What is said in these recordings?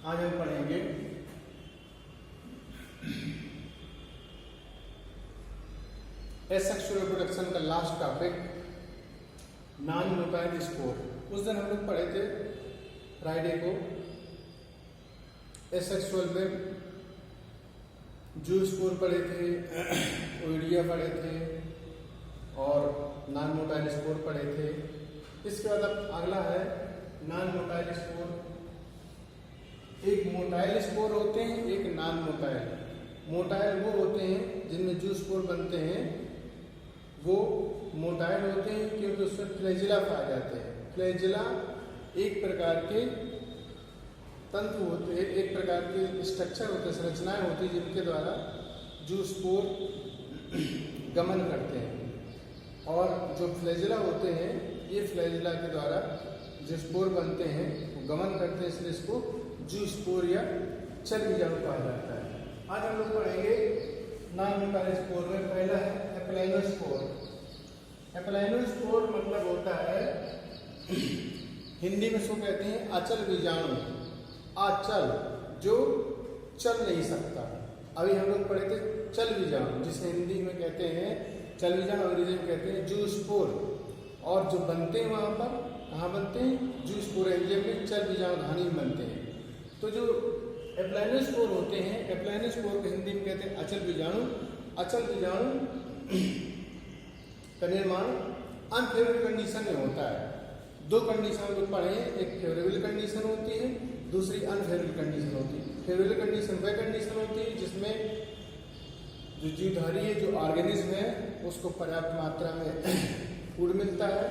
आज हम पढ़ेंगे एसेक्सुअल रिप्रोडक्शन का last topic non motile spore. उस दिन हम लोग पढ़े थे फ्राइडे को एसेक्सुअल में जू स्पोर पढ़े थे, ओइडिया पढ़े थे और नॉन मोटाइल स्पोर पढ़े थे। इसके बाद अब अगला है नॉन मोटाइल स्पोर। एक मोटाइल स्पोर होते हैं, एक नॉन मोटाइल। मोटाइल वो होते हैं जिनमें जू स्पोर बनते हैं, वो मोटाइल होते हैं क्योंकि उसमें फ्लैजिला पाए जाते हैं। फ्लैजिला एक प्रकार के तंतु होते हैं, एक प्रकार के स्ट्रक्चर होते हैं, संरचनाएं होती हैं जिनके द्वारा जू स्पोर गमन करते हैं। और जो फ्लैजिला होते हैं ये फ्लैजिला के द्वारा जो स्पोर बनते हैं वो गमन करते हैं, इसलिए इसको जू स्पोर या चल बीजाणु कहा जाता है। आज हम लोग पढ़ेंगे नॉन मोटाइल स्पोर में। पहला है एप्लाइनोस्पोर। एप्लाइनोस्पोर मतलब होता है हिंदी में इसको कहते हैं अचल बीजाणु। अचल जो चल नहीं सकता। अभी हम लोग पढ़े थे चल बीजाणु, जिसे हिंदी में कहते हैं चल बीजाणु, अंग्रेजी में कहते हैं जू स्पोर। और जो बनते हैं वहां पर कहाँ बनते हैं? जू स्पोर एंजियम में चल बीजाणु धानी में बनते हैं। तो जो एप्लाइनोस्पोर होते हैं, एप्लाइनोस्पोर को हिंदी में कहते हैं अचल बीजाणु। अचल बीजाणु का निर्माण अनफेवरेबल कंडीशन में होता है। दो कंडीशन हम लोग पढ़े हैं, एक फेवरेबल कंडीशन होती है, दूसरी अनफेवरेबल कंडीशन होती है। फेवरेबल कंडीशन वह कंडीशन होती है जिसमें जो जीवधारी है, जो ऑर्गेनिज्म है, उसको पर्याप्त मात्रा में फूड मिलता है,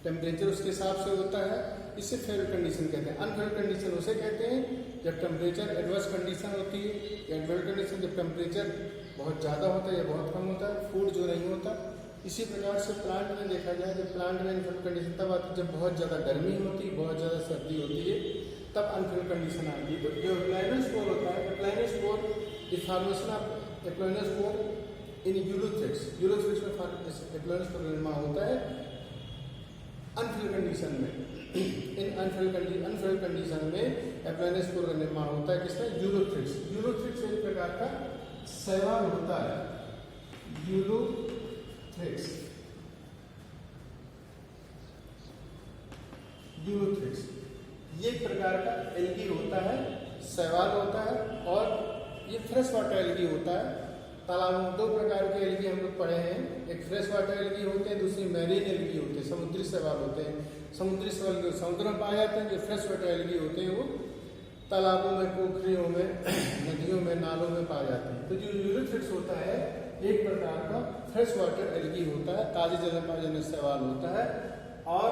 टेम्परेचर उसके हिसाब से होता है, इसे फेवरेबल कंडीशन कहते हैं। अनफेवरेबल कंडीशन उसे कहते हैं जब टेम्परेचर एडवर्स कंडीशन होती है। एडवर्स कंडीशन जब टेम्परेचर बहुत ज़्यादा होता है या बहुत कम होता है, फूड जो नहीं होता। इसी प्रकार से प्लांट में देखा जाए तो प्लांट में अनफेवरेबल कंडीशन तब आती है जब बहुत ज़्यादा गर्मी होती है, बहुत ज़्यादा सर्दी होती है, तब अनफेवरेबल कंडीशन आती है। तो जो एप्लाइनोस्पोर होता है, aplanospore the formation of aplanospore in Ulothrix. Ulothrix में एप्लाइनोस्पोर का निर्माण होता है अनफेवरेबल कंडीशन में। इन अनफेवरेबल कंडीशन में एप्लाइनोस्पोर का निर्माण होता है किसमें? यूलोथ्रिक्स। यूलोथ्रिक्स एक प्रकार का शैवाल होता है। यूलोथ्रिक्स ये एक प्रकार का एल्गी होता है, शैवाल होता है, और ये फ्रेश वाटर एल्गी होता है। तालाब में दो प्रकार के एल्गी हम लोग पढ़े हैं, एक फ्रेश वाटर एल्गी होते हैं, दूसरी मैरीन एल्गी होते हैं, समुद्री शैवाल होते हैं। समुद्री शैवाल जो समुद्र में पाए जाते हैं, जो फ्रेश वाटर एल्गी होते हैं वो तालाबों में, पोखरियों में, नदियों में, नालों में पाए जाते हैं। तो जो यूलोथ्रिक्स होता है एक प्रकार का फ्रेश वाटर एल्गी होता है, ताजे जल में पाए जाने शैवाल होता है। और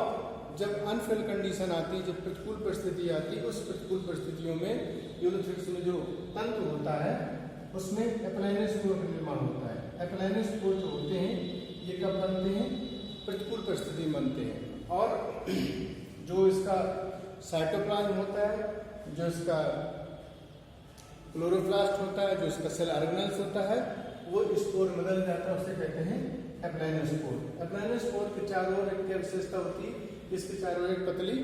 जब अनफेवरेबल कंडीशन आती है, जब प्रतिकूल परिस्थिति आती है, उस प्रतिकूल परिस्थितियों में यूलोथ्रिक्स में जो तंतु होता है उसमें एप्लाइनोस्पोर का निर्माण होता है। एप्लाइनोस्पोर जो होते हैं ये कब बनते हैं? प्रतिकूल परिस्थिति में बनते हैं। और जो इसका साइटोप्लाज्म होता है, जो इसका क्लोरोप्लास्ट होता है, जो इसका सेल ऑर्गेनेल्स होता है, वो स्पोर में बदल जाता है, उसे कहते हैं एप्लाइनोस्पोर। एप्लाइनोस्पोर के चारों ओर एक विशेषता होती है, इसके चारों ओर एक पतली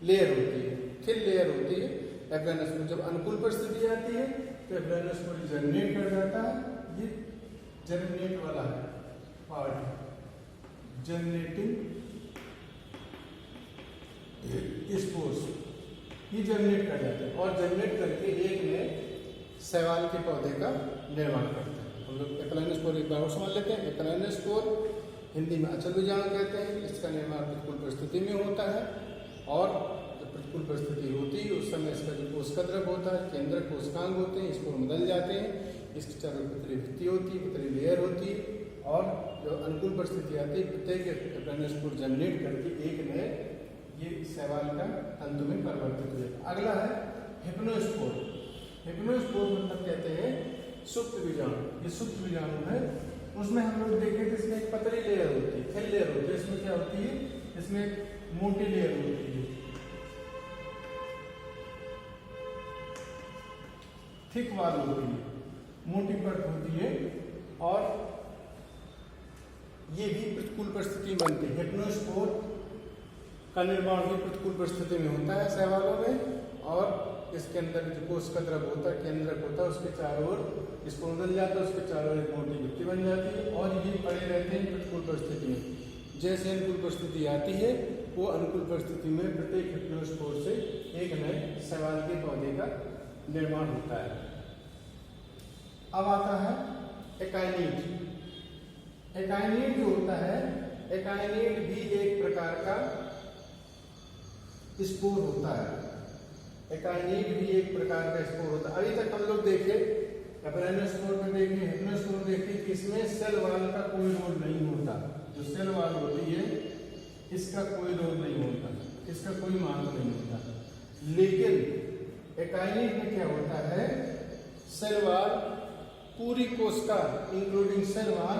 लेयर होती है, थिन लेयर होती है। एप्लाइनोस्पोर जब अनुकूल परिस्थिति आती है तो एप्लाइनोस्पोर जर्मिनेट कर जाता है। ये जर्मिनेट वाला है पार्ट, जर्मिनेटिंग स्पोर्स, ये जर्मिनेट कर जाते हैं और जर्मिनेट करके एक नए शैवाल के पौधे का निर्माण करते हैं। हम लोग एप्लाइनोस्पोर एक बार और समझ लेते हैं। एप्लाइनोस्पोर हिंदी में अचल बीजाणु कहते हैं। इसका निर्माण प्रतिकूल परिस्थिति में होता है, और जब प्रतिकूल परिस्थिति होती है उस समय इसका जो कोशिकाद्रव होता है, केंद्रक कोशिकांग होते हैं, स्पोर बदल जाते हैं। इसके चारों पतली भित्ति होती है, पतली लेयर होती है, और जब अनुकूल परिस्थिति आती है प्रत्येक एप्लाइनोस्पोर जर्मिनेट करके एक नए ये शैवाल का तंतु में परिवर्तित हो जाता है। अगला है हिप्नोस्पोर। हिप्नोस्पोर मतलब कहते हैं सुप्त बीजाणु। ये सुप्त बीजाणु है, उसमें हम लोग देखें कि इसमें एक पतली लेयर होती है, थिन लेयर होती है। इसमें क्या होती है? इसमें मोटी लेयर होती है, थिक वाल होती है, मोटी परत होती है, और ये भी प्रतिकूल परिस्थिति बनती है। हिप्नोस्पोर का निर्माण भी प्रतिकूल परिस्थिति में होता है शैवालों में, और इसके अंदर जो कोशिका द्रव होता है, केंद्रक होता है, उसके चारों ओर स्पोर बन जाता है, उसके चारों ओर एक मोटी भित्ति बन जाती है और ये पड़े रहते हैं प्रतिकूल परिस्थिति में। जैसे अनुकूल परिस्थिति आती है वो अनुकूल परिस्थिति में प्रत्येक हिप्नोस्पोर से एक नए शैवाल के पौधे का निर्माण होता है। अब आता है एकाइनीड। एकाइनीड जो होता है, एकाइनीड भी एक प्रकार का स्पोर होता है। एकाइनीड भी एक प्रकार का स्पोर होता है। अभी तक हम लोग देखे एपराइनोस्पोर में देखे, हिप्नोस्पोर देखे कि इसमें सेल वॉल का कोई रोल नहीं होता। जो सेल वॉल होती है इसका कोई रोल नहीं होता, इसका कोई महत्व नहीं होता। लेकिन एकाइनीड में क्या होता है, सेल वॉल पूरी कोशिका इंक्लूडिंग सेल वॉल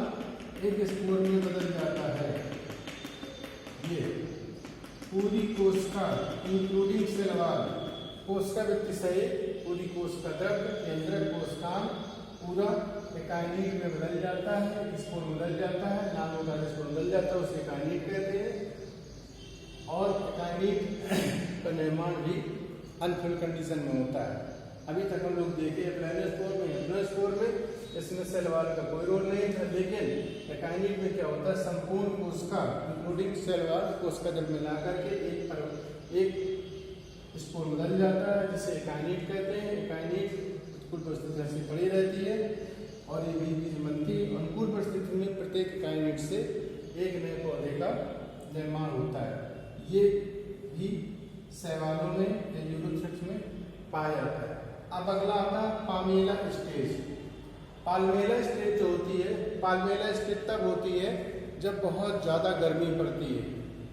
एक स्पोर में बदल जाता है। ये पूरी कोशिका इंक्लूडिंग सेल वॉल, कोशिका व्यक्ति सहित पूरी कोशिका द्रव, केंद्रक, कोशिकांग पूरा एकाइनीड में बदल जाता है, स्पोर बदल जाता है, नाम होता है स्पोर बदल जाता है, उसे एकाइनीड कहते हैं। और एकाइनीड का निर्माण भी अनफिल्ड कंडीशन में होता है। अभी तक हम लोग देखे एपराइनोस्पोर में, हिप्नोस्पोर में इसमें सेल वॉल का कोई रोल नहीं था। लेकिन एकाइनीड में क्या होता है, संपूर्ण कोशिका इंक्लूडिंग सेल वॉल कोशिका द्रव मिला करके एक स्पोर बदल जाता है, जिसे एकाइनीड कहते हैं। एकाइनीड प्रतिकूल परिस्थिति ऐसी पड़ी रहती है और ये बीज बनती है। अनुकूल परिस्थिति में प्रत्येक एकाइनीड से एक नए पौधे का निर्माण होता है। ये भी शैवालों में या यूरोथ्रिप्स में पाया जाता है। अब अगला आता है पाल्मेला स्टेज। पाल्मेला स्टेज जो होती है, पाल्मेला स्टेज तब होती है जब बहुत ज़्यादा गर्मी पड़ती है।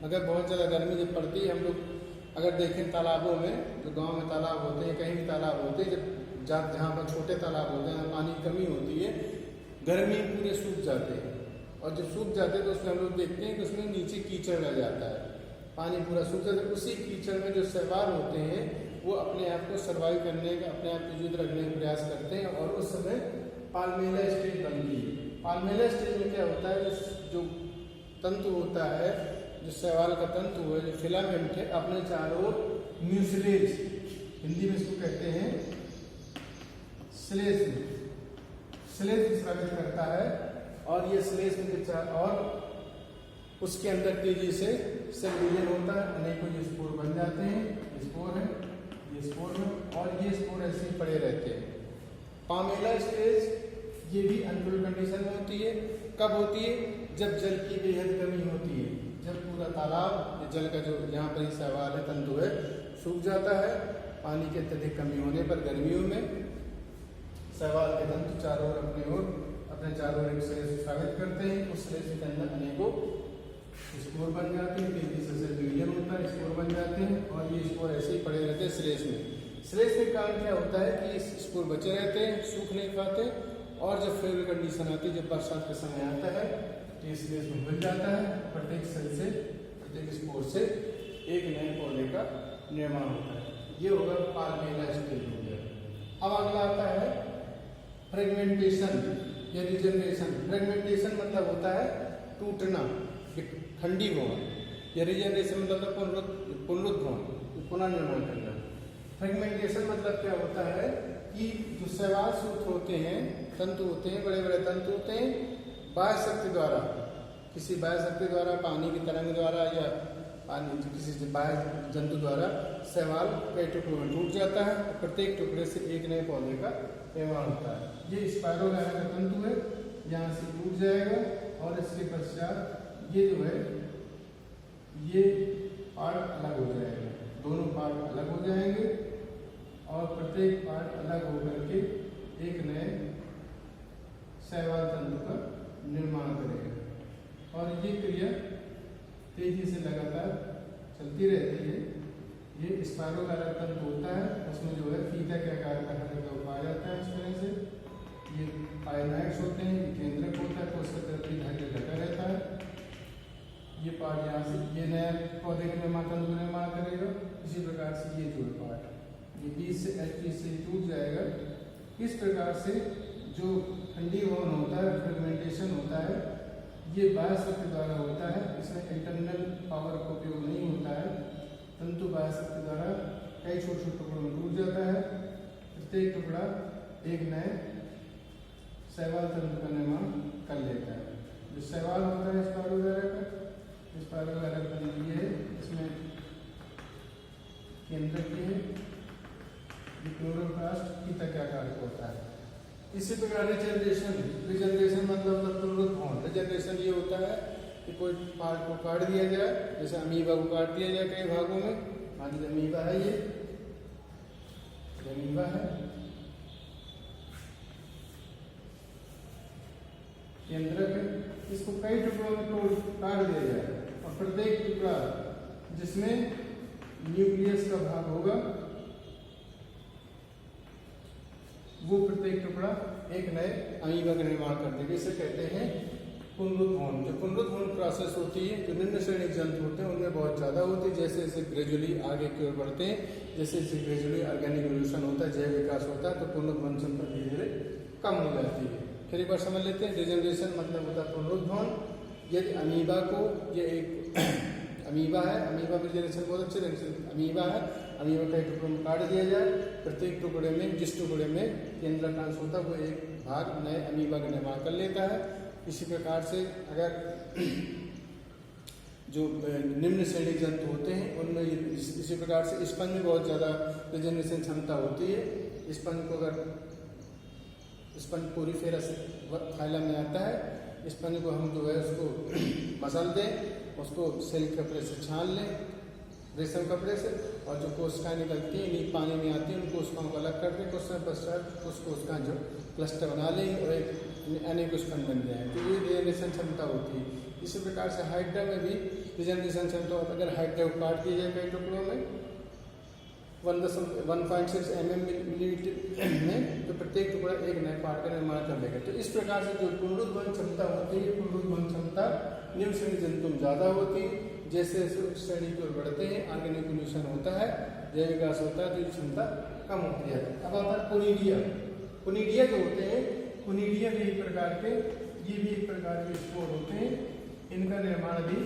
अगर बहुत ज़्यादा गर्मी जब पड़ती है, हम लोग अगर देखें तालाबों में, जो गांव में तालाब होते हैं, कहीं भी तालाब होते हैं, जब जहाँ पर छोटे तालाब होते हैं, पानी की कमी होती है, गर्मी पूरे सूख जाते हैं। और जब सूख जाते हैं तो उसमें हम लोग देखते हैं कि उसमें नीचे कीचड़ रह जाता है, पानी पूरा सूख जाता है। उसी कीचड़ में जो शैवाल होते हैं वो अपने आप को सर्वाइव करने का, अपने आप को जीवित रखने का प्रयास करते हैं और उस समय पाल्मेला स्टेज बनती है। पाल्मेला स्टेज में क्या होता है, जो तंतु होता है, जो शैवाल का तंतु है, जो फिलामेंट है, अपने चारों ओर म्यूसिलेज, हिंदी में इसको कहते हैं श्लेष, श्लेष स्रावित करता है। और ये श्लेष में और उसके अंदर तेजी से सेल विजन होता है, अनेकों ये स्पोर बन जाते हैं। स्पोर है, ये स्पोर है और ये स्पोर ऐसे ही पड़े रहते हैं। पाल्मेला स्टेज ये भी अनफिल्ड कंडीशन में होती है। कब होती है, जब जल की बेहद कमी होती है, जब पूरा तालाब जल का जो यहाँ पर शैवाल है, तंतु है, सूख जाता है। पानी की अत्यधिक कमी होने पर गर्मियों में शैवाल के तंतु चारों ओर अपने चारों ओर एक श्लेष स्रावित करते हैं। उस श्लेष के अंदर अनेकों स्पोर बन जाते हैं, तेजी से सेल डिवीजन होता है, स्पोर बन जाते हैं और ये स्पोर ऐसे ही पड़े रहते हैं श्लेष में। श्लेष के कारण क्या होता है कि स्पोर बचे रहते हैं, सूख नहीं पाते और जब फेवरेबल कंडीशन आती है, जब बरसात का समय आता है तो ये श्लेष में बन जाता है। प्रत्येक सेल से, प्रत्येक स्पोर से एक नए पौधे का निर्माण होता है। ये होगा पाल्मेला स्टेज हो गया। अब अगला आता है फ्रेगमेंटेशन या रिजनरेशन। फ्रेगमेंटेशन मतलब होता है टूटना, खंडी होना, या रिजनरेशन मतलब पुनरुद्धार, पुनर्निर्माण करना। फ्रेगमेंटेशन मतलब क्या होता है कि जो शैवाल सूत्र होते हैं, तंतु होते हैं, बड़े बड़े तंतु होते हैं, बाह्य शक्ति द्वारा, किसी बाह्य शक्ति द्वारा, पानी की तरंग द्वारा या पानी किसी बाह्य जंतु द्वारा शैवाल कई टुकड़ों में टूट जाता है और प्रत्येक टुकड़े से एक नए पौधे का निर्माण होता है। ये स्पाइरोगाइरा का तंतु है, यहाँ से टूट जाएगा और इसके पश्चात ये जो है ये पार्ट अलग हो जाएगा, दोनों पार्ट अलग हो जाएंगे और प्रत्येक पार्ट अलग होकर के एक नए शैवाल तंतु का निर्माण करेगा। और ये क्रिया तेजी से लगातार चलती रहती है। ये स्पाइरोगाइरा तंतु होता है, उसमें जो है फीता के आकार का हल्का पाया जाता है। इस तरह से ये पाइनाइट्स होते हैं, ये केंद्रक होता है, कोशिका तरफ धागे ढका रहता है। ये पार्ट यहाँ से ये नया पौधे का निर्माण, तंतु का निर्माण करेगा। इसी प्रकार से ये जो पार्ट ये बीच से एच से टूट जाएगा। इस प्रकार से जो खंडीभवन होता है, फ्रेगमेंटेशन होता है, ये बाह्य शक्ति द्वारा होता है। इसमें इंटरनल पावर का उपयोग नहीं होता है, तंतु बाह्य शक्ति द्वारा कई छोटे छोटे टुकड़ों में टूट जाता है। प्रत्येक टुकड़ा एक नए शैवाल तंत्र का निर्माण कर लेता है। जो शैवाल होता है स्पाइरोगैरा का, स्पाइरोगैरा का ये है, इसमें केंद्रक की है, क्लोरोप्लास्ट की तकियाकार होता है। इसी प्रकार रिजनरेशन मतलब पुनरुत्थान। रिजनरेशन ये होता है कि कोई पार्ट को काट दिया जाए, जैसे अमीबा को काट दिया जाए कई भागों में। मान लीजिए अमीबा है, ये अमीबा है, केंद्रक है, इसको कई टुकड़ों में काट दिया जाए और प्रत्येक टुकड़ा जिसमें न्यूक्लियस का भाग होगा वो प्रत्येक टुकड़ा एक नए अमीबा का निर्माण कर देगा। इसे कहते हैं पुनरुत्थान। जो पुनरुत्थान प्रोसेस होती है, जो निम्न श्रेणी जंतु होते हैं उनमें बहुत ज़्यादा होती है। जैसे जैसे ग्रेजुअली आगे की ओर बढ़ते हैं, जैसे जैसे ग्रेजुअली ऑर्गेनिक इवोल्यूशन होता है, जैव विकास होता है, तो पुनरुत्थान क्षमता धीरे धीरे कम हो जाती है। फिर एक बार समझ लेते हैं, रिजनरेशन मतलब होता है पुनरुत्थान। यदि अमीबा को, ये एक अमीबा है, अमीबा में रिजनरेशन बहुत अच्छे ढंग से अमीबा है, अमीबा कई टुकड़ों में काट दिया जाए, प्रत्येक टुकड़े में, जिस टुकड़े में केंद्रकांश होता है वो एक भाग नए अमीबा का निर्माण कर लेता है। इसी प्रकार से अगर जो निम्न श्रेणी जंतु होते हैं उनमें इसी प्रकार से स्पंज में बहुत ज़्यादा रिजनरेशन क्षमता होती है। स्पंज को अगर स्पंज पोरीफेरस फाइलम में आता है, स्पंज को हम जो है उसको मसल दें, उसको सिल्क कपड़े से छान लें, रेशम कपड़े से, और जो कोशिकाएं निकलती हैं नीचे पानी में आती हैं उनको कोशिकाओं को अलग कर दें। कुछ समय पश्चात उस कोशिका जो क्लस्टर बना लें और एक अनेक स्पंज बन जाए, तो ये रिजनरेशन क्षमता होती है। इसी प्रकार से हाइड्रा में भी रिजनरेशन क्षमता होता है। अगर हाइड्रा को काट दिया जाए कई टुकड़ों में 1.6 मिलीमीटर में, तो प्रत्येक टुकड़ा एक नए पार्ट का निर्माण कर लेगा। तो इस प्रकार से जो पुनरुत्थान क्षमता होती है, पुनरुत्थान क्षमता निम्न श्रेणी जंतु में ज़्यादा होती है। जैसे श्रेणी की ओर बढ़ते हैं, ऑर्गेनिक इवोल्यूशन होता है, जैव विकास होता है, तो ये क्षमता कम होती है। अब आता है कोनिडिया। कोनिडिया जो होते हैं, कोनिडिया भी एक प्रकार के, ये भी एक प्रकार के स्पोर होते हैं। इनका निर्माण भी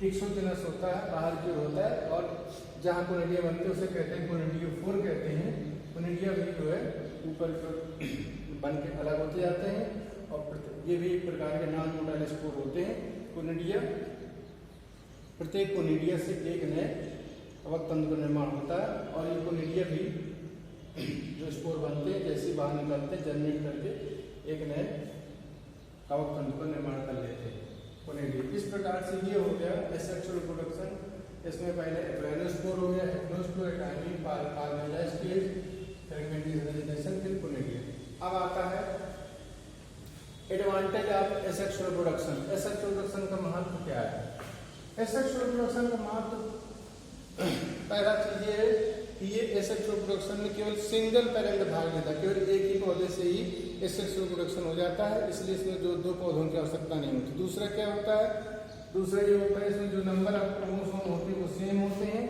एक्सोजेनस होता है, बाहर की ओर होता है, और जहाँ कोनिडिया बनते हैं उसे कहते हैं कोनिडियोफोर कहते हैं। कोनिडिया भी जो है ऊपर बन के अलग होते जाते हैं, और ये भी एक प्रकार के नॉन मोटाइल स्पोर होते हैं। कोनिडिया, प्रत्येक कोनिडिया से एक नए कवक तंत्र का निर्माण होता है, और ये कोनिडिया भी जो स्पोर बनते हैं जैसे बाहर निकलते हैं जर्मिनेट करके एक नए कवक तंत्र का निर्माण कर लेते हैं कोनिडिया। इस प्रकार से ये हो गया एसेक्सुअल रिप्रोडक्शन। इसमें पहले एब्राइनोस्पोर हो गया, हेप्लोस्पोर, टाइमिंग, पार्मेला स्टेज, फ्रेगमेंटेशन, फिर कोनिडिया। अब आता है advantage of asexual reproduction. Asexual reproduction का महत्व क्या है? एसेक्सुअल रिप्रोडक्शन का महत्व, पहला चीज ये है कि ये एसेक्सुअल रिप्रोडक्शन में केवल सिंगल पेरेंट भाग लेता है, केवल एक ही पौधे से ही एसेक्सुअल रिप्रोडक्शन हो जाता है, इसलिए इसमें दो पौधों की आवश्यकता नहीं होती। दूसरा क्या होता है? दूसरा ये होता है इसमें जो नंबर ऑफ क्रोमोसोम होते हैं वो सेम होते हैं,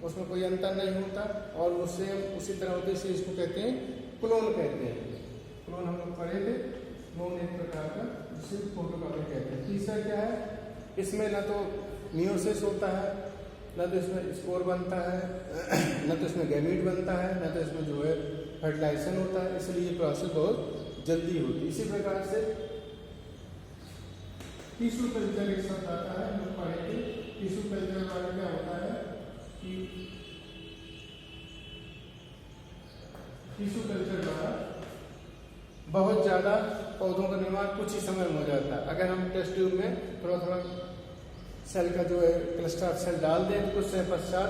उसमें कोई अंतर नहीं होता, और वो सेम उसी तरह होते हैं, इसको कहते हैं क्लोन कहते हैं। क्लोन हम लोग पढ़े थे, क्लोन एक प्रकार का जिसे फोटोकॉपी कहते हैं। तीसरा क्या है? इसमें न तो मियोसिस होता है, न तो इसमें स्पोर बनता है, न तो इसमें गैमीट बनता है, न तो इसमें जो है फर्टिलाइजेशन होता है, इसलिए ये प्रोसेस बहुत जल्दी होती है। इसी प्रकार से टिश्यू कल्चर एक शब्द आता है, जो पढ़े थे। टिश्यू कल्चर वाला क्या होता है कि टिश्यू कल्चर द्वारा बहुत ज़्यादा पौधों का निर्माण कुछ ही समय में हो जाता है। अगर हम टेस्ट ट्यूब में थोड़ा थोड़ा सेल का जो है क्लस्टर ऑफ सेल डाल दें तो कुछ समय पश्चात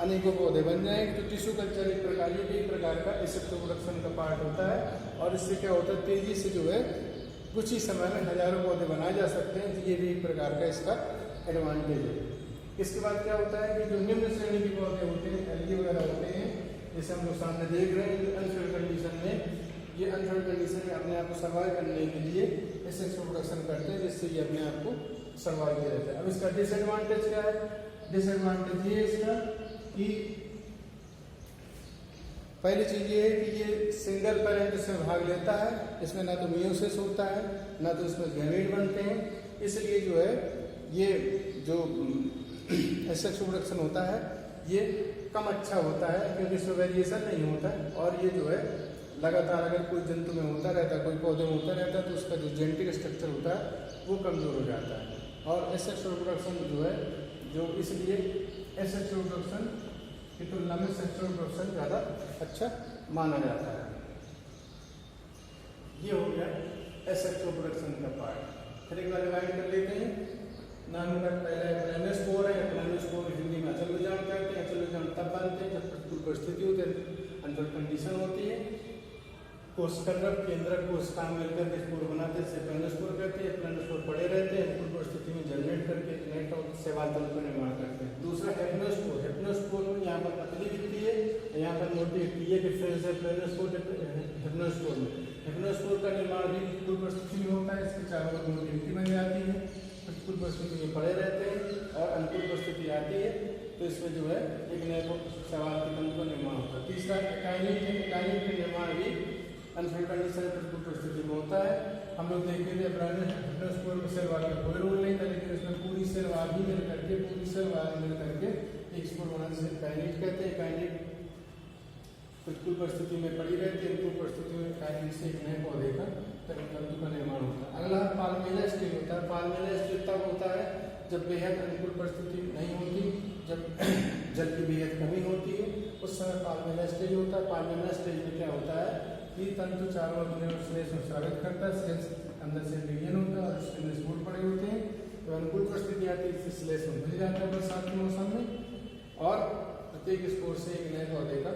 अनेकों पौधे बन जाएंगे। तो टिश्यू कल्चर एक प्रकार, ये भी एक प्रकार का एसेक्सुअल रिप्रोडक्शन का पार्ट होता है, और इससे क्या होता है तेजी से जो है कुछ ही समय में हजारों पौधे बनाए जा सकते हैं। तो ये भी एक प्रकार का इसका एडवांटेज है। इसके बाद क्या होता है कि जो निम्न श्रेणी के पौधे होते हैं, एल्गी वगैरह होते हैं, जैसे हम लोग सामने देख रहे हैं, अनफेड कंडीशन में, ये अनफेड कंडीशन में अपने आप को सर्वाइव करने के लिए एसेक्सुअल रिप्रोडक्शन करते हैं, जिससे ये अपने आप को सर्वाइव किया जाता है। अब इसका डिसएडवांटेज क्या है? डिसएडवांटेज ये इसका कि पहली चीज ये है कि ये सिंगल पेरेंट इसमें भाग लेता है, इसमें ना तो मियोसिस होता है, ना तो इसमें गैमीट बनते हैं, इसलिए जो है ये जो एसेक्सुअल रिप्रोडक्शन होता है ये कम अच्छा होता है, क्योंकि इसमें वेरिएशन नहीं होता है। और ये जो है लगातार अगर कोई जंतु में होता रहता है, कोई पौधे में होता रहता है, तो उसका जो जेनेटिक स्ट्रक्चर होता है वो कमज़ोर हो जाता है। और एसेक्सुअल रिप्रोडक्शन जो है, जो इसलिए एसेक्सुअल रिप्रोडक्शन की तुलना में सेक्सुअल रिप्रोडक्शन ज़्यादा अच्छा माना जाता है। ये हो गया एसेक्सुअल रिप्रोडक्शन का पार्ट। फिर एक बार रिवाइंड कर लेते हैं। पहले प्लेनोस्पोर है। प्लेनोस्पोर हिंदी में अचल बीजाणु कहते हैं। अचल बीजाणु तब बनते हैं जब प्रतिकूल परिस्थिति होती है, अनफिट कंडीशन होती है। कोशिकाग्रह केंद्रक कोशिका मिलकर के स्पोर बनाते हैं, प्लेनोस्पोर कहते हैं। प्लेनोस्पोर पड़े रहते हैं, अनुकूल परिस्थिति में जनरेट करके नए शैवाल तंतु का निर्माण करते हैं। दूसरा हेप्नोस्पोर। हेप्नोस्पोर में यहाँ पर पतली दिखती है, यहाँ पर मोटी दिखती है। डिफरेंस है प्लेनोस्पोर हेप्नोस्पोर में। हेप्नोस्पोर का निर्माण भी अनुकूल परिस्थिति में होता है। इसके चारों ओर मोटी मिट्टी बन जाती है, प्रतिकूल परिस्थिति में पड़े रहते हैं और अनुकूल परिस्थिति आती है तो इसमें जो है एक नए शैवाल के तंतु का निर्माण होता है। तीसरा एकाइनिक है। एकाइनिक का निर्माण भी अनफिट कंडीशन प्रतिकूल परिस्थिति में होता है। हम लोग देखे थे प्लेनोस्पोर में सेल वाल का कोई रोल नहीं था, लेकिन इसमें पूरी सेल वाल ही मिल करके एक स्पोर बनाने से एकाइनिक कहते हैं। एकाइनिक प्रतिकूल परिस्थिति में पड़ी रहती है, अनुकूल परिस्थिति में एकाइनिक से एक नए पौधे का तंतु का निर्माण होता है। अगला पाल्मेला स्टेज होता है। पाल्मेला स्टेज तब होता है जब बेहद अनुकूल परिस्थिति नहीं होती, जब जल की बेहद कमी होती है, उस समय पाल्मेला स्टेज होता है। पाल्मेला स्टेज में क्या होता है कि तंतु चारों अपने स्लेश में स्वागत करता है। स्लेश अंदर से रीजन होता है और उसके अंदर स्पोर पड़े होते हैं। तो अनुकूल परिस्थिति आती है, स्लेश में मिल जाता है बरसात के मौसम में और प्रत्येक स्पोर से एक नए पौधे का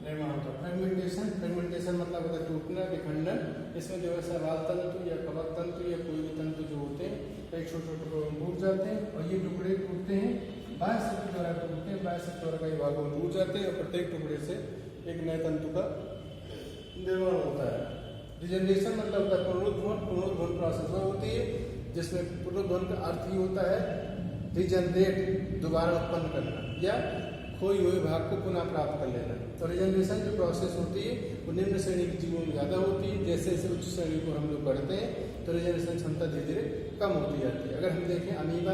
निर्माण होता है। फ्रेगमेंटेशन। फ्रेगमेंटेशन मतलब होता है टूटना, विखंडन। इसमें जो है शैवाल तंतु या कवक तंतु या कोई भी तंतु जो होते हैं कई छोटे छोटे टुकड़ों में टूट जाते हैं और ये टुकड़े टूटते हैं बाह्य के द्वारा टूटते हैं, बाह्य द्वारा कई भागों में टूट जाते हैं और प्रत्येक टुकड़े से एक नए तंतु का निर्माण होता है। रिजनरेशन मतलब होता है पुनरुत्थान। पुनरुत्थान प्रोसेस वो होती है जिसमें पुनरुत्थान का अर्थ ही होता है रिजनरेट, दोबारा उत्पन्न करना या खोई हुए भाग को पुनः प्राप्त कर लेना। तो रिजनरेशन जो प्रोसेस होती है वो निम्न श्रेणी के जीवों में ज़्यादा होती है। जैसे जैसे उच्च श्रेणी को हम लोग बढ़ते हैं तो रिजनरेशन क्षमता धीरे धीरे कम होती जाती है। अगर हम देखें अमीबा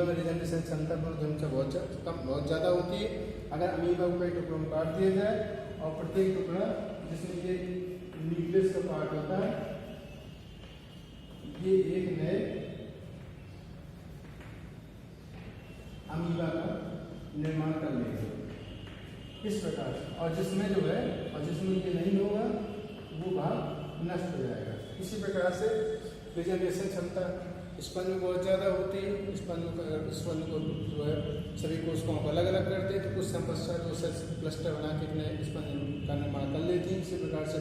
में रिजनरेशन क्षमता बहुत ज़्यादा होती है। अगर अमीबा को कई टुकड़ों में काट दिया जाए और प्रत्येक टुकड़ा जिसमें ये न्यूक्लियस का पार्ट होता है, ये एक नए अमीबा का निर्माण कर लेंगे इस प्रकार से। और जिसमें जो है और जिसमें ये नहीं होगा वो भाग नष्ट हो जाएगा। इसी प्रकार से रिजनरेशन क्षमता स्पंज में बहुत ज़्यादा होती है। स्पंज को जो है सभी कोशिकाओं को अलग अलग करते हैं तो कुछ संपश्चात वो सेल्स क्लस्टर बना के नए स्पंज का निर्माण कर लेती हैं। इसी प्रकार से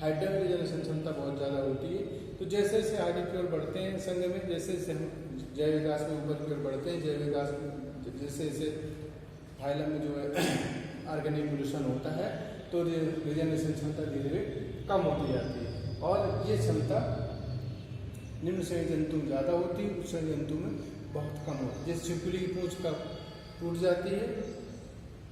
हाइड्रल रिजनरेशन क्षमता बहुत ज़्यादा होती है। तो जैसे जैसे आगे की ओर बढ़ते हैं संघ में, जैसे जैसे हम जैव विकास में ऊपर की ओर बढ़ते हैं, जैव विकास में जैसे जैसे फाइलम में जो है ऑर्गेनिक इवोल्यूशन होता है तो रिजनरेशन क्षमता धीरे धीरे कम होती जाती है और ये क्षमता निम्न श्रेणी जंतु में ज़्यादा होती है, उच्च श्रेणी जंतु में बहुत कम होती है। जैसे छिपकली की पूंछ का टूट जाती है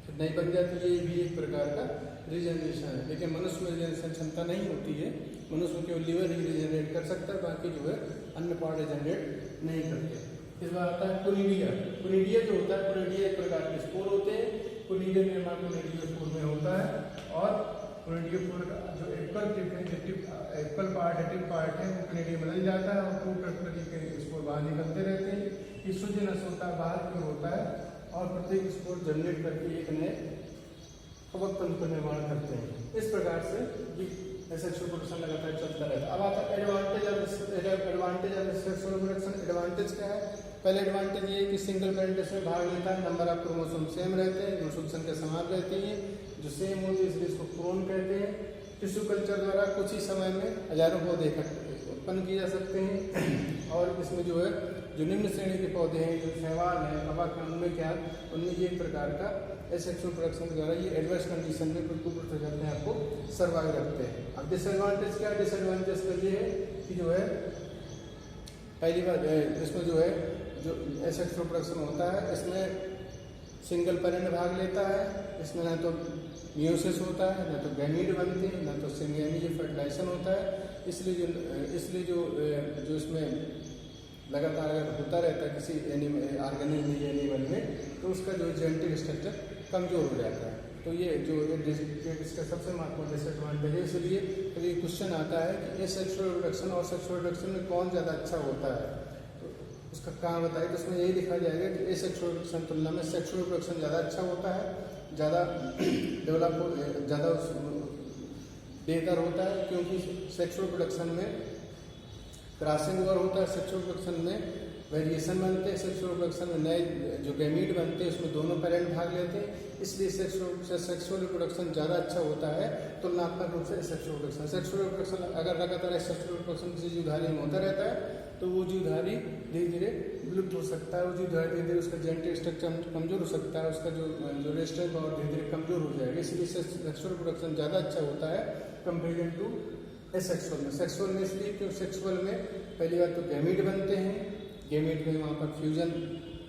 फिर नहीं बन जाती है, ये भी एक प्रकार का रिजनरेशन है। लेकिन मनुष्य में रिजनरेशन क्षमता नहीं होती है। मनुष्य में केवल लिवर ही रिजनरेट कर सकता है, बाकी जो है अन्य पार्ट रिजनरेट नहीं करते। इस बार आता है कोनिडिया। कोनिडिया जो होता है, कोनिडिया एक प्रकार के स्पोर होते हैं। कोनिडिया निर्माण कोनिडिया स्पोर में होता है और कोनिडिया स्पोर का जो एप्पल पार्ट है, टिप पार्ट है, वो कोनिडिया बदल जाता है और टू प्रकृति के स्पोर बाहर निकलते रहते हैं। इसूजिनस होता है, बाहर की ओर होता है और प्रत्येक स्पोर जनरेट करके एक नए कवक तंतु का निर्माण करते हैं। इस प्रकार से ये सेक्सुअल प्रोडक्शन लगातार चलता रहता है। अब आता है advantage of sexual production. Advantage क्या है? पहले एडवांटेज ये है कि सिंगल पेरेंट्स में भाग लेता है, नंबर ऑफ क्रोमोसोम सेम रहते हैं, क्रोमोसोम संख्या समान रहती है, जो सेम होती है इसलिए इसको क्रोन कहते हैं। टिश्यू कल्चर द्वारा कुछ ही समय में हजारों पौधे उत्पन्न किए जा सकते हैं और इसमें जो है जो निम्न श्रेणी के पौधे हैं, जो शैवाल है, कवक है, उनमें क्या उनमें ये एक प्रकार का एसेक्सुअल प्रोडक्शन के द्वारा ये एडवर्स कंडीशन में प्रतिकूल अपने आप को सर्वाइव रखते हैं। अब डिसएडवांटेज क्या है? डिसएडवांटेज का ये है कि जो है पहली बार इसमें जो है जो एसेक्सुअल प्रोडक्शन होता है इसमें सिंगल पेरेंट भाग लेता है। इसमें ना तो मियोसिस होता है, ना तो गैमीट बनते हैं, ना तो सिंगेमी फर्टिलाइजेशन होता है। इसलिए जो इसमें लगातार अगर होता रहता है किसी ऑर्गेनिज्म या एनिमल में तो उसका जो जेनेटिक स्ट्रक्चर कमज़ोर हो जाता है। तो ये जो इसका सबसे महत्वपूर्ण डिसएडवांटेज है। इसलिए कभी क्वेश्चन आता है कि एसेक्सुअल रिप्रोडक्शन और सेक्सुअल रिप्रोडक्शन में कौन ज़्यादा अच्छा होता है, तो उसका कहाँ बताइए, तो उसमें यही लिखा जाएगा कि एसेक्सुअल रिप्रोडक्शन तुलना में सेक्सुअल रिप्रोडक्शन ज़्यादा अच्छा होता है, ज़्यादा डेवलप, ज़्यादा बेहतर होता है, क्योंकि सेक्सुअल रिप्रोडक्शन में क्रॉसिंग ओवर होता है, सेक्सुअल रिप्रोडक्शन में वेरिएशन बनते हैं, सेक्सुअल रिप्रोडक्शन में नए जो गैमीट बनते हैं उसमें दोनों पेरेंट भाग लेते हैं, इसलिए सेक्सुअल रिप्रोडक्शन ज़्यादा अच्छा होता है तुलनात्मक रूप से सेक्सुअल रिप्रोडक्शन। सेक्सुअल रिप्रोडक्शन अगर लगातार सेक्सुअल रिप्रोडक्शन किसी जीवधारी में होता रहता है तो वो जीवधारी धीरे धीरे विलुप्त हो सकता है, वो जीवधारी धीरे धीरे उसका जेनेटिक स्ट्रक्चर कमजोर हो सकता है, उसका जो रेस्टेंट और धीरे धीरे कमजोर हो जाएगा। इसलिए सेक्सुअल रिप्रोडक्शन ज़्यादा अच्छा होता है कंपेरिजन टू एसेक्सुअल में। सेक्सुअल में इसलिए क्योंकि सेक्सुअल में पहली बात तो गैमीट बनते हैं, गैमीट में वहाँ पर फ्यूजन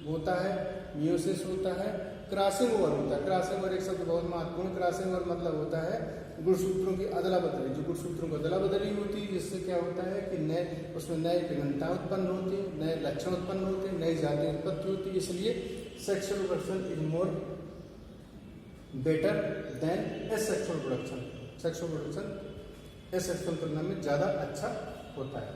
होता है, मियोसिस होता है, क्रॉसिंग ओवर होता है। क्रॉसिंग ओवर एक शब्द बहुत महत्वपूर्ण, क्रॉसिंग ओवर मतलब होता है गुणसूत्रों की अदला बदली, जो गुणसूत्रों की अदला बदली होती है, जिससे क्या होता है कि नए उसमें नए पिगमेंटा उत्पन्न होती है, नए लक्षण उत्पन्न होते हैं, नई जाति उत्पत्ति होती है। इसलिए sexual reproduction is more better than asexual reproduction. Sexual reproduction asexual तुलना में ज़्यादा अच्छा होता है।